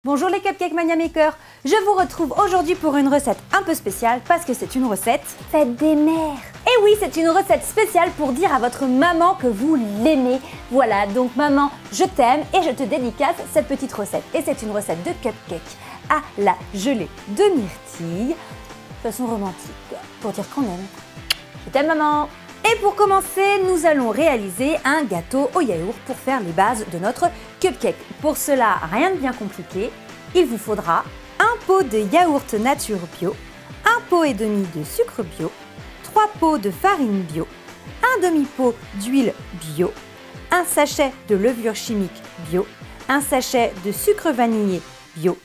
Bonjour les Cupcake Mania Makers, je vous retrouve aujourd'hui pour une recette un peu spéciale parce que c'est une recette fête des mères. Et oui, c'est une recette spéciale pour dire à votre maman que vous l'aimez. Voilà, donc maman, je t'aime et je te dédicace cette petite recette. Et c'est une recette de cupcake à la gelée de myrtille, façon romantique, pour dire qu'on aime. Je t'aime maman. Et pour commencer, nous allons réaliser un gâteau au yaourt pour faire les bases de notre cupcake. Pour cela, rien de bien compliqué, il vous faudra un pot de yaourt nature bio, un pot et demi de sucre bio, 3 pots de farine bio, un demi-pot d'huile bio, un sachet de levure chimique bio, un sachet de sucre vanillé bio,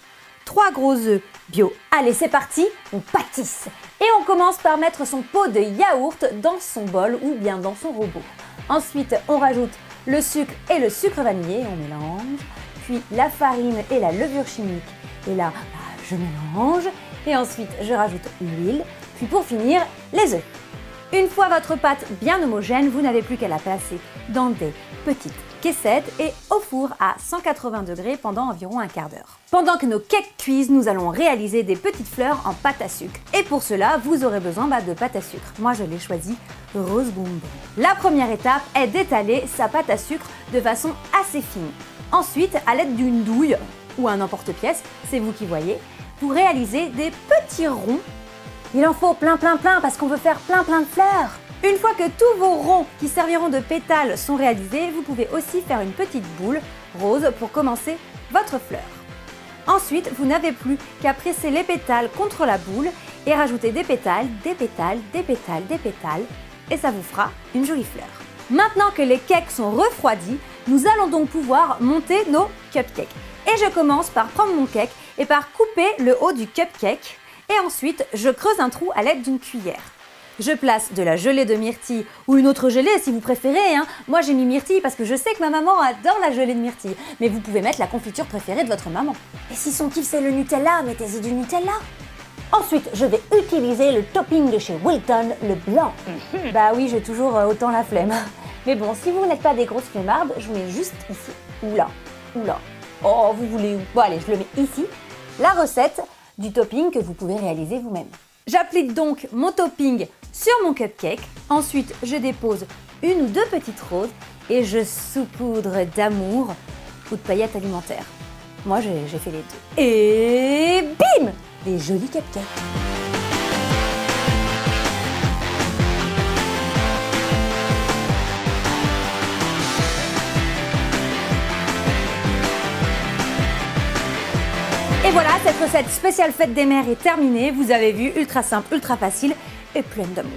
3 gros œufs bio. Allez, c'est parti, on pâtisse. Et on commence par mettre son pot de yaourt dans son bol ou bien dans son robot. Ensuite, on rajoute le sucre et le sucre vanillé, on mélange. Puis la farine et la levure chimique. Et là, je mélange. Et ensuite, je rajoute l'huile. Puis pour finir, les œufs. Une fois votre pâte bien homogène, vous n'avez plus qu'à la placer dans des petites caissettes et au four à 180 degrés pendant environ un quart d'heure. Pendant que nos cakes cuisent, nous allons réaliser des petites fleurs en pâte à sucre. Et pour cela, vous aurez besoin de pâte à sucre. Moi, je l'ai choisi rose bonbon. La première étape est d'étaler sa pâte à sucre de façon assez fine. Ensuite, à l'aide d'une douille ou un emporte-pièce, c'est vous qui voyez, vous réalisez des petits ronds. Il en faut plein parce qu'on veut faire plein de fleurs. Une fois que tous vos ronds qui serviront de pétales sont réalisés, vous pouvez aussi faire une petite boule rose pour commencer votre fleur. Ensuite, vous n'avez plus qu'à presser les pétales contre la boule et rajouter des pétales, des pétales, des pétales, des pétales et ça vous fera une jolie fleur. Maintenant que les cakes sont refroidis, nous allons donc pouvoir monter nos cupcakes. Et je commence par prendre mon cake et par couper le haut du cupcake. Et ensuite, je creuse un trou à l'aide d'une cuillère. Je place de la gelée de myrtille ou une autre gelée si vous préférez. Moi, j'ai mis myrtille parce que je sais que ma maman adore la gelée de myrtille. Mais vous pouvez mettre la confiture préférée de votre maman. Et si son kiff c'est le Nutella, mettez-y du Nutella. Ensuite, je vais utiliser le topping de chez Wilton, le blanc. Bah oui, j'ai toujours autant la flemme. Mais bon, si vous n'êtes pas des grosses flemmardes, je mets juste ici. Oula. Oh, vous voulez où? Bon, allez, je le mets ici. La recette du topping que vous pouvez réaliser vous-même. J'applique donc mon topping sur mon cupcake. Ensuite, je dépose une ou deux petites roses et je saupoudre d'amour ou de paillettes alimentaires. Moi, j'ai fait les deux. Et bim! Des jolis cupcakes. Et voilà, cette recette spéciale fête des mères est terminée. Vous avez vu, ultra simple, ultra facile et pleine d'amour.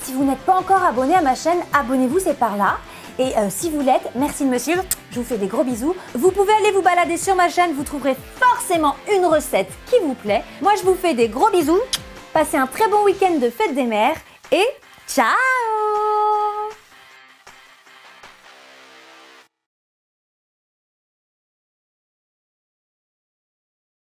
Si vous n'êtes pas encore abonné à ma chaîne, abonnez-vous, c'est par là. Et si vous l'êtes, merci de me suivre, je vous fais des gros bisous. Vous pouvez aller vous balader sur ma chaîne, vous trouverez forcément une recette qui vous plaît. Moi, je vous fais des gros bisous. Passez un très bon week-end de fête des mères et ciao!